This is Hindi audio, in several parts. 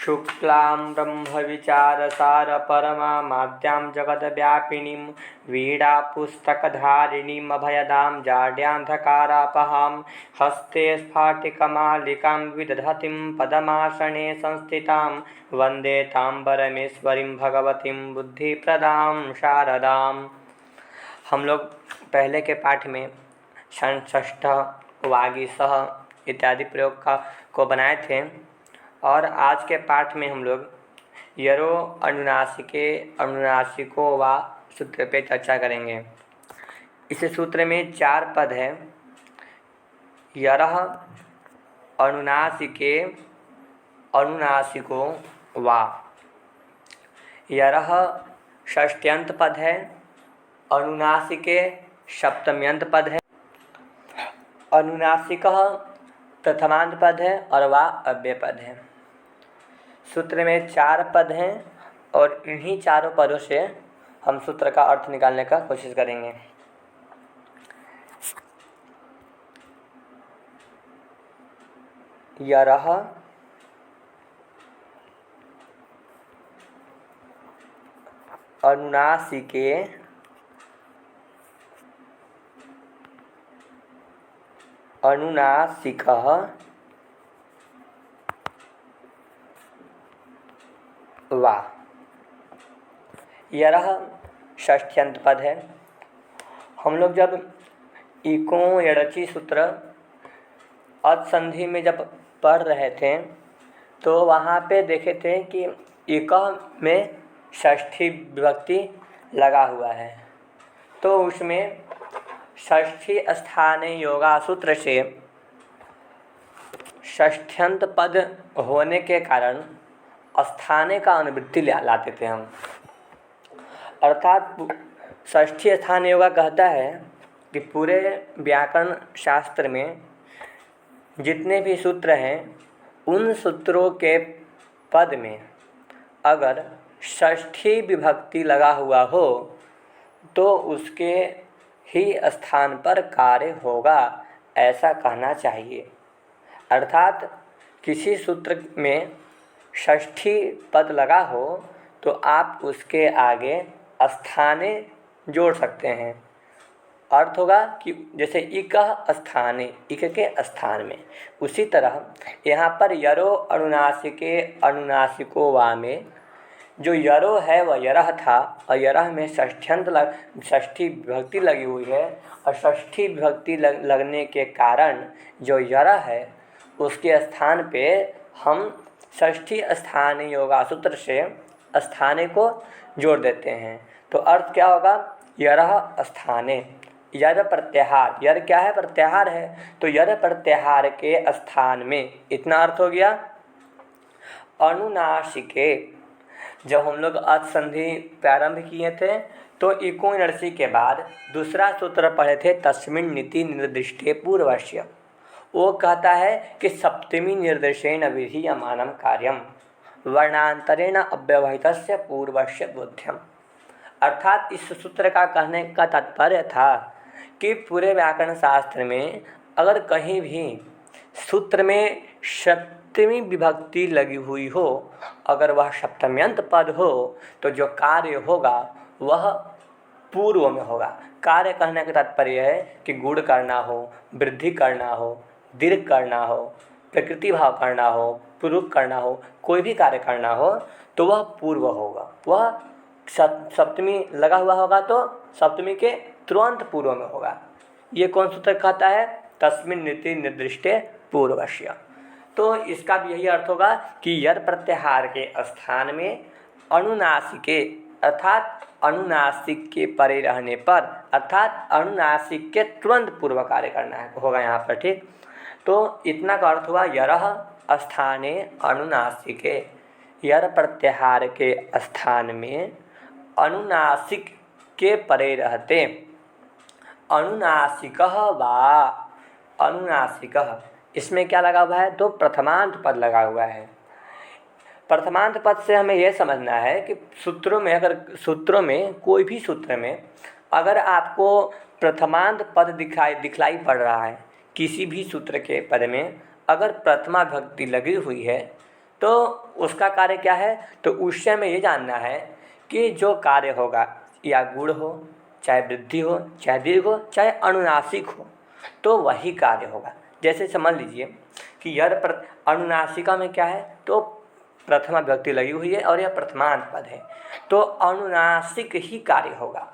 शुक्लां ब्रह्मविचारसारपरमामाद्यां जगद्व्यापिनीं वीणापुस्तकधारिणीम् अभयदां जाड्यान्धकारापहां हस्ते स्फाटिकमालिकां विदधतीं पद्मासने संस्थितां वन्दे तां परमेश्वरीं भगवतीं बुद्धिप्रदां शारदाम्। हम लोग पहले के पाठ में षष्ठ वागीशः इत्यादि प्रयोग को बनाए थे और आज के पाठ में हम लोग यरो अनुनासिके अनुनासिको वा सूत्र पे चर्चा करेंगे। इस सूत्र में 4 पद है। यरः अनुनासिके अनुनासिको वा। यरः षष्ट्यंत पद है, अनुनासिके सप्तम्यंत पद है, अनुनासिकः प्रथमांत पद है और वा अव्यय पद है। सूत्र में 4 पद हैं और इन्हीं चारों पदों से हम सूत्र का अर्थ निकालने का कोशिश करेंगे। यरः अनुनासिके अनुनासिकः वा। यरः षष्ठ्यंत पद है। हम लोग जब इको यड़ची सूत्र अच संधि में जब पढ़ रहे थे तो वहाँ पे देखे थे कि इक में षष्ठी विभक्ति लगा हुआ है, तो उसमें षष्ठी स्थाने योगा सूत्र से षष्ठ्यंत पद होने के कारण स्थाने का अनुवृत्ति लाते थे हम। अर्थात षष्ठी स्थान योगा कहता है कि पूरे व्याकरण शास्त्र में जितने भी सूत्र हैं उन सूत्रों के पद में अगर षष्ठी विभक्ति लगा हुआ हो तो उसके ही स्थान पर कार्य होगा, ऐसा कहना चाहिए। अर्थात किसी सूत्र में षष्ठी पद लगा हो तो आप उसके आगे स्थाने जोड़ सकते हैं। अर्थ होगा कि जैसे इक स्थाने, इक के स्थान में, उसी तरह यहाँ पर यरो अनुनासिके अनुनासिको वा में जो यरो है वह यरह था और यरह में षष्ठी विभक्ति लगी हुई है और षष्ठी विभक्ति लगने के कारण जो यरह है उसके स्थान पे हम षष्ठी स्थानीय योगा सूत्र से स्थाने को जोड़ देते हैं। तो अर्थ क्या होगा? यरह स्थाने, यर प्रत्याहार, यर क्या है? प्रत्याहार है, तो यर प्रत्याहार के स्थान में, इतना अर्थ हो गया। अनुनासिके, जब हम लोग अच संधि प्रारंभ किए थे तो इको नरसी के बाद दूसरा सूत्र पढ़े थे तस्मिन् नीति निर्दिष्टे पूर्वस्य। वो कहता है कि सप्तमी निर्देशेन विधीयमानं कार्यम वर्णांतरेण अव्यवहितस्य पूर्वस्य बोध्यम। अर्थात इस सूत्र का कहने का तात्पर्य था कि पूरे व्याकरण शास्त्र में अगर कहीं भी सूत्र में सप्तमी विभक्ति लगी हुई हो, अगर वह सप्तम्यंत पद हो तो जो कार्य होगा वह पूर्व में होगा। कार्य कहने का तात्पर्य है कि गुण करना हो, वृद्धि करना हो, दीर्घ करना हो, प्रकृति भाव करना हो, पुरुष करना हो, कोई भी कार्य करना हो तो वह पूर्व होगा। वह सप्तमी लगा हुआ होगा तो सप्तमी के तुरंत पूर्व में होगा। ये कौन सूत्र कहता है? तस्मिन् नीति निर्दिष्टे पूर्वस्य। तो इसका भी यही अर्थ होगा कि यर प्रत्याहार के स्थान में अनुनासिके अर्थात अनुनासिक के परे रहने पर, अर्थात अनुनासिक के तुरंत पूर्व कार्य करना है होगा यहाँ पर। ठीक, तो इतना का अर्थ हुआ यरह स्थाने अनुनासिके, यर प्रत्याहार के स्थान में अनुनासिक के परे रहते। अनुनासिकः वा, अनुनासिकः इसमें क्या लगा हुआ है? तो प्रथमांत पद लगा हुआ है। प्रथमांत पद से हमें यह समझना है कि सूत्रों में, अगर सूत्रों में कोई भी सूत्र में अगर आपको प्रथमांत पद दिखलाई पड़ रहा है, किसी भी सूत्र के पद में अगर प्रथमा विभक्ति लगी हुई है तो उसका कार्य क्या है, तो उससे हमें ये जानना है कि जो कार्य होगा या गुण हो, चाहे वृद्धि हो, चाहे दीर्घ हो, चाहे अनुनासिक हो, तो वही कार्य होगा। जैसे समझ लीजिए कि अनुनासिका में क्या है, तो प्रथमा विभक्ति लगी हुई है और यह प्रथमांत पद है, तो अनुनासिक ही कार्य होगा।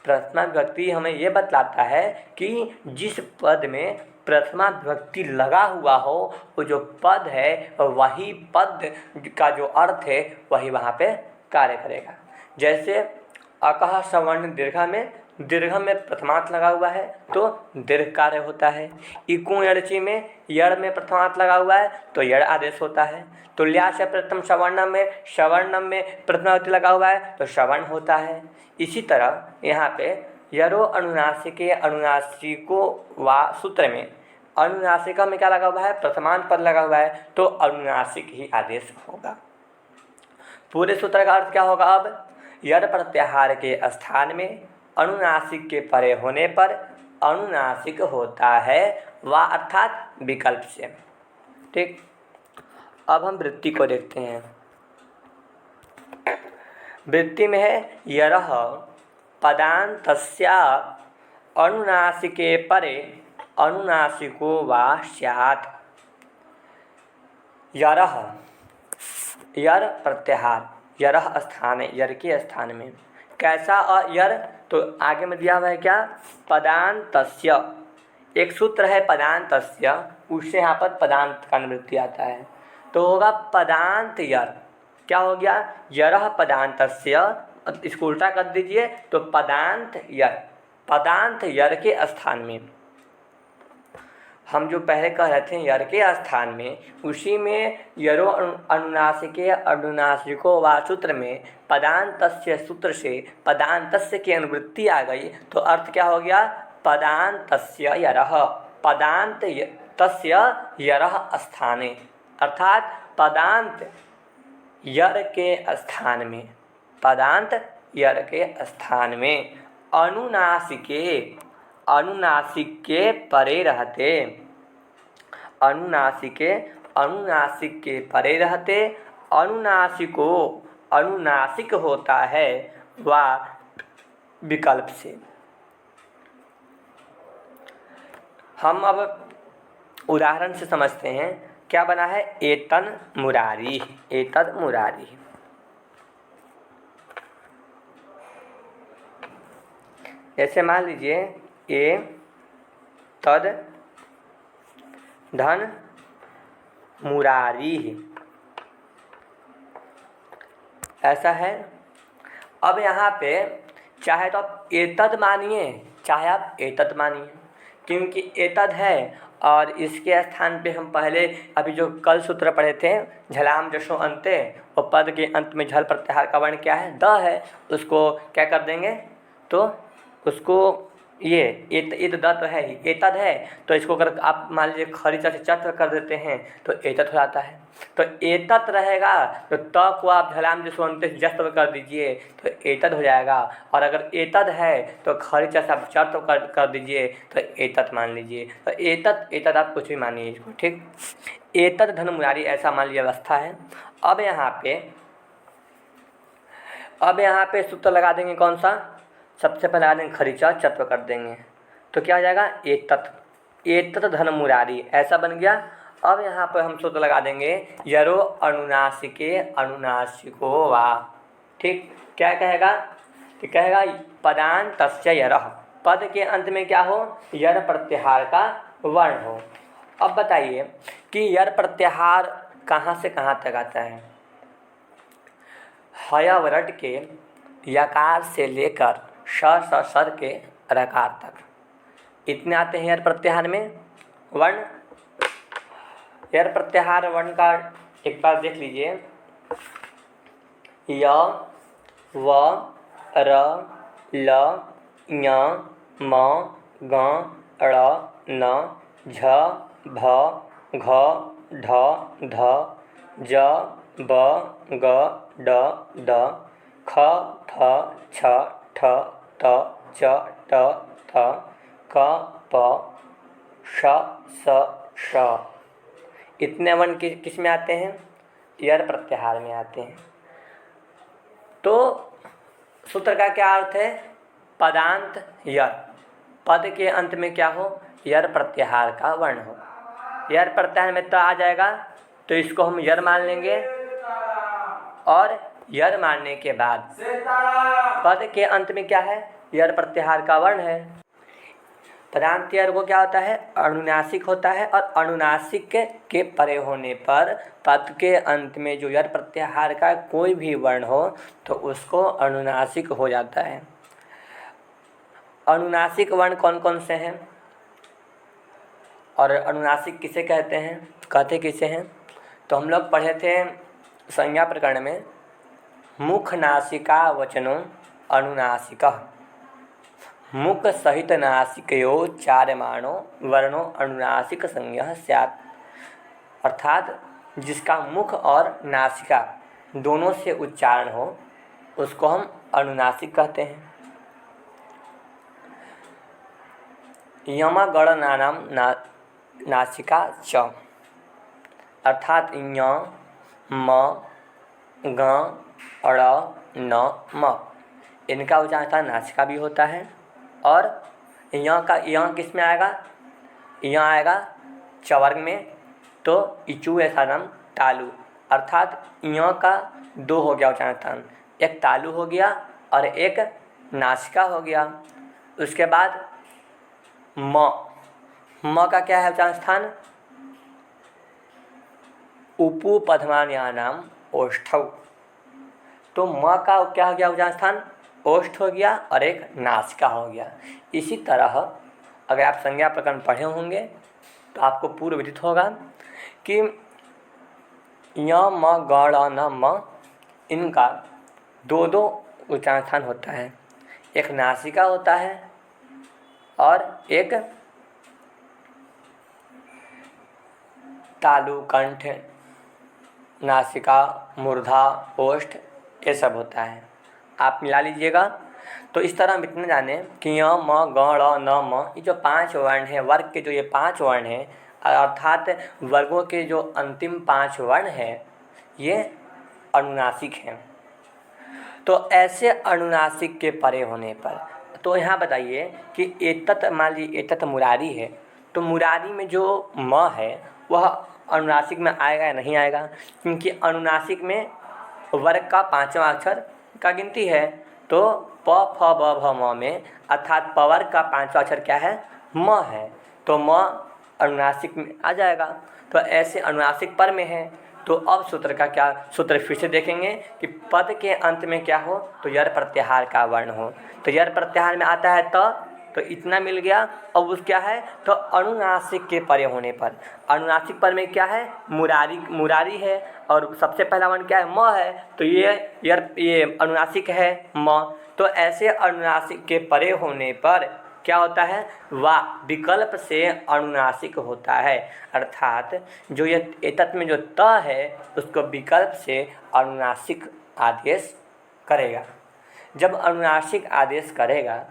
प्रथमा विभक्ति हमें ये बतलाता है कि जिस पद में प्रथमा विभक्ति लगा हुआ हो, वो जो पद है वही पद का जो अर्थ है वही वहाँ पे कार्य करेगा। जैसे अकह सवर्ण दीर्घ में प्रथमांत लगा हुआ है तो दीर्घ कार्य होता है। इकु यड़ची में यड़ में प्रथमांत लगा हुआ है तो यड़ आदेश होता है। तुल्या से प्रथम सवर्णम में प्रथमांत लगा हुआ है तो श्रवण होता है। इसी तरह यहाँ पे यरो अनुनासिके अनुनासिको वा सूत्र में अनुनासिका में क्या लगा हुआ है, प्रथमांत पद लगा हुआ है तो अनुनासिक ही आदेश होगा। पूरे सूत्र का अर्थ क्या होगा अब, यद प्रत्याहार के स्थान में अनुनासिक के परे होने पर अनुनासिक होता है व अर्थात विकल्प से। ठीक, अब हम वृत्ति को देखते हैं। वृत्ति में है यरह पदान्तस्या अनुनासिके परे अनुनासिको वा स्यात्। यरह, यर प्रत्याहार, यरह स्थान है, यर के स्थान में कैसा, और यर तो आगे में दिया हुआ है क्या, पदान्तस्य, एक सूत्र है पदान्तस्य, उससे यहाँ पर पदांत का निवृत्ति आता है तो होगा पदांत यर। क्या हो गया, यरह पदान्तस्य, इसको उल्टा कर दीजिए तो पदांत यर, पदांत यर के स्थान में। हम जो पहले कह रहे थे यर के स्थान में, उसी में यरो अनुनासिके अनुनासिको वा सूत्र में पदान्तस्य सूत्र से पदान्तस्य की अनुवृत्ति आ गई तो अर्थ क्या हो गया, पदान्तस्य यरः, पदान्तस्य यरः स्थाने, अर्थात पदांत यर के स्थान में, पदांत यर के स्थान में अनुनासिके, अनुनासिक के परे रहते, अनुनासिके अनुनासिक के परे रहते अनुनासिको अनुनासिक होता है वा विकल्प से। हम अब उदाहरण से समझते हैं क्या बना है, एतन मुरारी, एतद मुरारी। ऐसे मान लीजिए ए तद धन मुरारी, ऐसा है। अब यहाँ पे चाहे तो आप एतद मानिए, चाहे आप एतद मानिए, क्योंकि एतद है और इसके स्थान पे हम पहले अभी जो कल सूत्र पढ़े थे झलाम जशो अंते, और पद के अंत में झल प्रत्याहार का वर्ण क्या है, द है, उसको क्या कर देंगे, तो उसको ये इत द तो है ही, एतद है तो इसको अगर आप मान लीजिए खरीचा से चत्र कर देते हैं तो एतत हो जाता है। तो एतत रहेगा तो त को आप झलाम जसो अंत जस्त कर दीजिए तो एतद हो जाएगा, और अगर एतद है तो खरीचा से आप चत्र कर दीजिए तो एतत मान लीजिए। तो एतद आप कुछ भी मानिए इसको, ठीक। एतद धन मुरारी ऐसा मान लीजिए अवस्था है। अब यहाँ पे सूत्र लगा देंगे कौन सा, सबसे पहले आ देंगे खरीचा, चत्व कर देंगे तो क्या हो जाएगा, एतत धन मुरारी, ऐसा बन गया। अब यहाँ पर हम सूत्र लगा देंगे यरो अनुनासिके अनुनासिको वा, ठीक। क्या कहेगा, तो कहेगा पदान्तस्य यरः, पद के अंत में क्या हो, यर प्रत्याहार का वर्ण हो। अब बताइए कि यर प्रत्याहार कहाँ से कहाँ तक आता है। हयवरट के यकार से लेकर सर के रकार तक इतने आते हैं यर प्रत्याहार में वर्ण। यर प्रत्याहार वर्ण का एक बार देख लीजिए, य व र ल ञ म ग ड़ न झ भ घ ढ ध ज ब ग ड द ख फ छ ठ त च ट थ क प श स ष, इतने वर्ण किस में आते हैं, यर प्रत्याहार में आते हैं। तो सूत्र का क्या अर्थ है? पदांत यर, पद के अंत में क्या हो? यर प्रत्याहार का वर्ण हो। यर प्रत्याहार में त आ जाएगा तो इसको हम यर मान लेंगे, और यर मानने के बाद पद के अंत में क्या है? यर प्रत्याहार का वर्ण है। पदांत यर वो क्या होता है? अनुनासिक होता है, और अनुनासिक के परे होने पर पद के अंत में जो यर प्रत्याहार का कोई भी वर्ण हो तो उसको अनुनासिक हो जाता है। अनुनासिक वर्ण कौन कौन से हैं और अनुनासिक किसे कहते हैं, कहते किसे हैं? तो हम लोग पढ़े थे संज्ञा प्रकरण में, मुख नासिका वचनों अनुनासिकः, मुख सहित नासिकयोच्चार्यमाणो वर्णो अनुनासिक संज्ञः स्यात्। अर्थात जिसका मुख और नासिका दोनों से उच्चारण हो उसको हम अनुनासिक कहते हैं। यमगणनानां नासिका च, अर्थात य म ग ड़ न म, इनका उच्चारण नासिका भी होता है। और य किस में आएगा? य आएगा चवर्ग में, तो इचू ऐसा नाम तालु, अर्थात य का दो हो गया उच्चारण स्थान, एक तालु हो गया और एक नासिका हो गया। उसके बाद म का क्या है उच्चारण स्थान? उपपधमान्यानाम ओष्ठौ, तो म का क्या हो गया उच्चारण स्थान? ओष्ठ हो गया और एक नासिका हो गया। इसी तरह अगर आप संज्ञा प्रकरण पढ़े होंगे तो आपको पूर्व विदित होगा कि य म ग ड़ न म, इनका दो दो उच्चारण स्थान होता है, एक नासिका होता है और एक तालु, कंठ, नासिका, मूर्धा, ओष्ठ, ये सब होता है। आप मिला लीजिएगा। तो इस तरह हम इतना जाने कि य म ग ड़ न म, ये जो 5 वर्ण हैं, वर्ग के जो ये 5 वर्ण हैं, अर्थात वर्गों के जो अंतिम 5 वर्ण हैं, ये अनुनासिक हैं। तो ऐसे अनुनासिक के परे होने पर, तो यहाँ बताइए कि एतत्, मान लीजिए एतत् मुरारी है, तो मुरारी में जो म है वह अनुनासिक में आएगा या नहीं आएगा? क्योंकि अनुनासिक में वर्ग का 5वां अक्षर का गिनती है। तो प फ ब भ म में अर्थात पवर्ग का 5वां अक्षर क्या है? म है, तो म अनुनासिक में आ जाएगा। तो ऐसे अनुनासिक पर में है। तो अब सूत्र का क्या? सूत्र फिर से देखेंगे कि पद के अंत में क्या हो? तो यर प्रत्याहार का वर्ण हो। तो यर प्रत्याहार में आता है तो इतना मिल गया। अब उस क्या है? तो अनुनासिक के परे होने पर, अनुनासिक पर में क्या है? मुरारी है, और सबसे पहला वर्ण क्या है? म है, तो ये अनुनासिक है म। तो ऐसे अनुनासिक के परे होने पर क्या होता है? वा विकल्प से अनुनासिक होता है, अर्थात जो ये एतत् में जो त है उसको विकल्प से अनुनासिक आदेश करेगा। जब अनुनासिक आदेश करेगा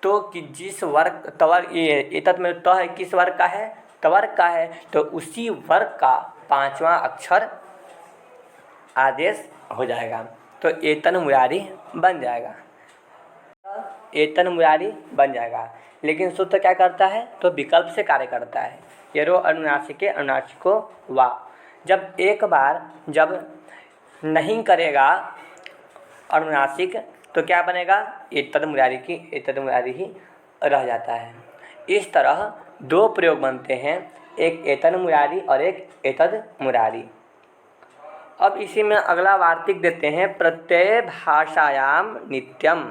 तो कि जिस वर्ग तवर्ग, ये एतत् में त है किस वर्ग का है? तवर्ग का है, तो उसी वर्ग का 5वां अक्षर आदेश हो जाएगा, तो एतन मुरारी बन जाएगा। एतन मुरारी बन जाएगा। लेकिन सूत्र क्या करता है? तो विकल्प से कार्य करता है। यरो अनुनासिके अनुनासिको वा, जब एक बार जब नहीं करेगा अनुनासिक तो क्या बनेगा? एतद मुरारी ही रह जाता है। इस तरह दो प्रयोग बनते हैं, एक एतन मुरारी और एक एतद मुरारी। अब इसी में अगला वार्तिक देते हैं, प्रत्यय भाषायाम नित्यम।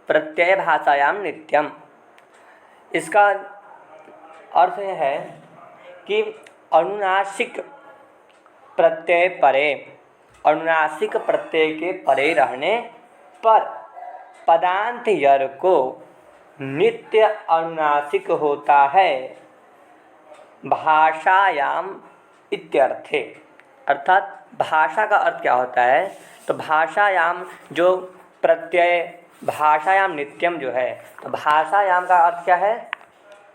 प्रत्यय भाषायाम नित्यम, इसका अर्थ है कि अनुनासिक प्रत्यय परे, अनुनासिक प्रत्यय के परे रहने पर पदांत यर को नित्य अनुनासिक होता है भाषायाम इत्यर्थे। अर्थात भाषा का अर्थ क्या होता है? तो भाषायाम जो प्रत्यय, भाषायाम नित्यम जो है, तो भाषायाम का अर्थ क्या है?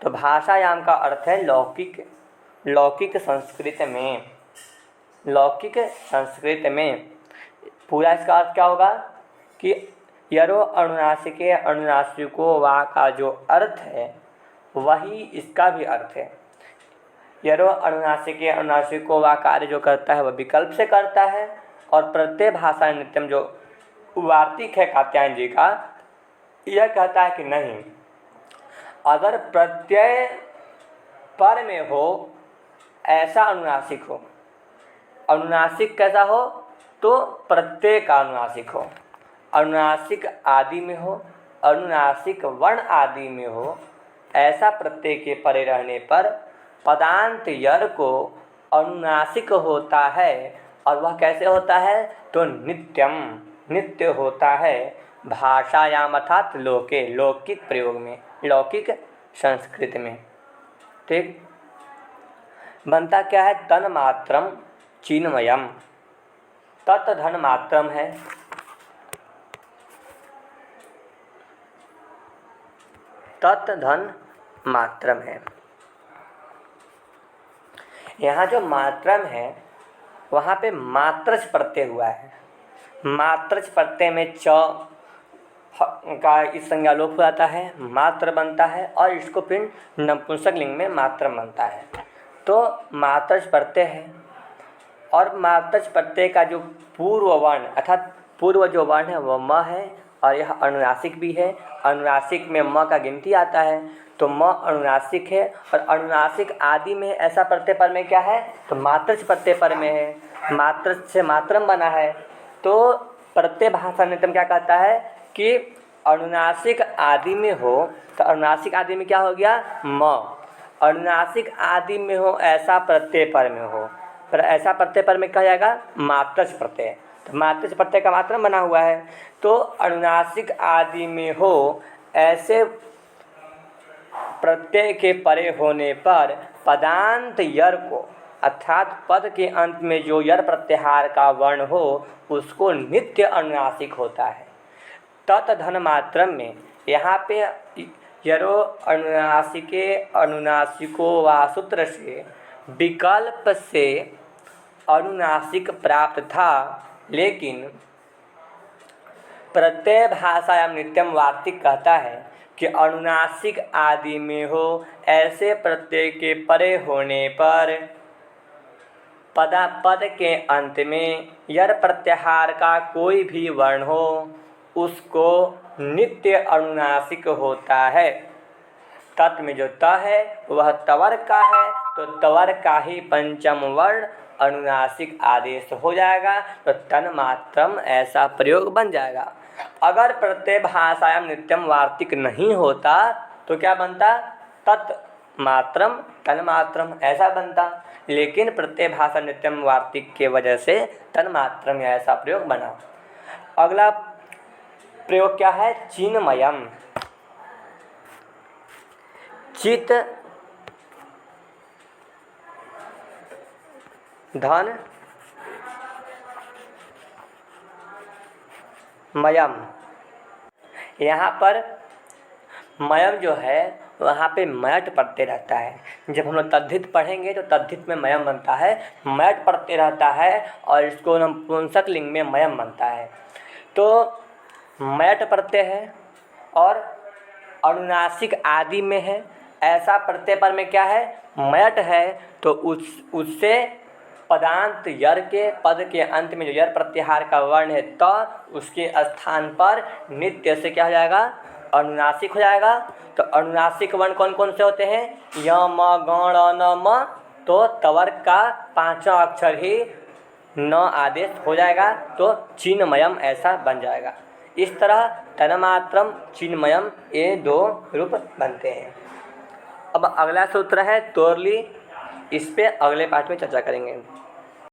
तो भाषायाम का अर्थ है लौकिक संस्कृत में, लौकिक संस्कृत में पूरा इसका अर्थ क्या होगा कि यरो अनुनासिके अनुनासिको वा का जो अर्थ है वही इसका भी अर्थ है। यरो अनुनासिके अनुनासिको वा कार्य जो करता है वह विकल्प से करता है, और प्रत्यय भाषा नित्यम जो वार्तिक है कात्यायन जी का, यह कहता है कि नहीं, अगर प्रत्यय पर में हो ऐसा अनुनासिक हो। अनुनासिक कैसा हो? तो प्रत्यय का अनुनासिक हो, अनुनासिक आदि में हो, अनुनासिक वर्ण आदि में हो, ऐसा प्रत्यय के परे रहने पर पदांत यर को अनुनासिक होता है। और वह कैसे होता है? तो नित्यम, नित्य होता है भाषायाम अर्थात लोके, लौकिक प्रयोग में, लौकिक संस्कृत में। ठीक, बनता क्या है? तन मात्रम चिन्मयम, तत् धन मात्रम है, तत् धन मात्रम है। यहाँ जो मात्रम है वहाँ पे मात्रच प्रत्यय हुआ है। मात्रच प्रत्यय में च का इस संज्ञा लोप हो जाता है, मात्र बनता है, और इसको फिर नपुंसक लिंग में मात्रम बनता है। तो मात्रच प्रत्यय है, और मात्रच प्रत्यय का जो पूर्व वर्ण अर्थात पूर्व जो वर्ण है वह म है, और यह अनुनासिक भी है। अनुनासिक में म का गिनती आता है, तो म अनुनासिक है, और अनुनासिक आदि में ऐसा प्रत्यय पर में क्या है? तो मात्रच प्रत्यय पर में है, मात्र से मात्रम बना है। तो प्रत्यय भाषा नित्यम क्या कहता है कि अनुनासिक आदि में हो, तो अनुनासिक आदि में क्या हो गया? म। अनुनासिक आदि में हो ऐसा प्रत्यय पर में हो, पर ऐसा प्रत्यय पर में कहा जाएगा मात्रच प्रत्यय। तो मात्रच प्रत्यय का मात्रम बना हुआ है। तो अनुनासिक आदि में हो ऐसे प्रत्यय के परे होने पर पदांत यर को अर्थात पद के अंत में जो यर प्रत्याहार का वर्ण हो उसको नित्य अनुनासिक होता है। तत् धन मात्रम में यहाँ पे यरो अनुनासिके अनुनासिको वा सूत्र से विकल्प से अनुनासिक प्राप्त था, लेकिन प्रत्यय भाषायाम नित्यम वार्तिक कहता है कि अनुनासिक आदि में हो ऐसे प्रत्यय के परे होने पर पद के अंत में यर प्रत्याहार का कोई भी वर्ण हो उसको नित्य अनुनासिक होता है। तत् में जो त है वह तवर का है, तो तवर का ही पंचम वर्ण अनुनासिक आदेश हो जाएगा, तो तन मात्रम ऐसा प्रयोग बन जाएगा। अगर प्रत्यय भाषायाम नित्यम वार्तिक नहीं होता तो क्या बनता? तत् मात्रम तन मात्रम ऐसा बनता, लेकिन प्रत्यय भाषा नित्यम वार्तिक के वजह से तन मात्रम ऐसा प्रयोग बना। अगला प्रयोग क्या है? चिन्मयम। चित धन मयम। यहाँ पर मयम जो है वहाँ पे मयट प्रत्यय रहता है। जब हम लोग तद्धित पढ़ेंगे तो तद्धित में मयम बनता है, मयट प्रत्यय रहता है और इसको नपुंसक लिंग में मयम बनता है। तो मयट प्रत्यय है और अनुनासिक आदि में है, ऐसा प्रत्यय पर में क्या है? मयट है, तो उससे पदांत यर के पद के अंत में जो यर प्रत्याहार का वर्ण है तो उसके स्थान पर नित्य से क्या हो जाएगा? अनुनासिक हो जाएगा। तो अनुनासिक वर्ण कौन कौन से होते हैं? य म ग ण न म। तो तवर का पांचवा अक्षर ही न आदेश हो जाएगा, तो चिन्मयम ऐसा बन जाएगा। इस तरह तन्मात्रम चिन्मयम ये दो रूप बनते हैं। अब अगला सूत्र है तोरली, इस पे अगले पाठ में चर्चा करेंगे।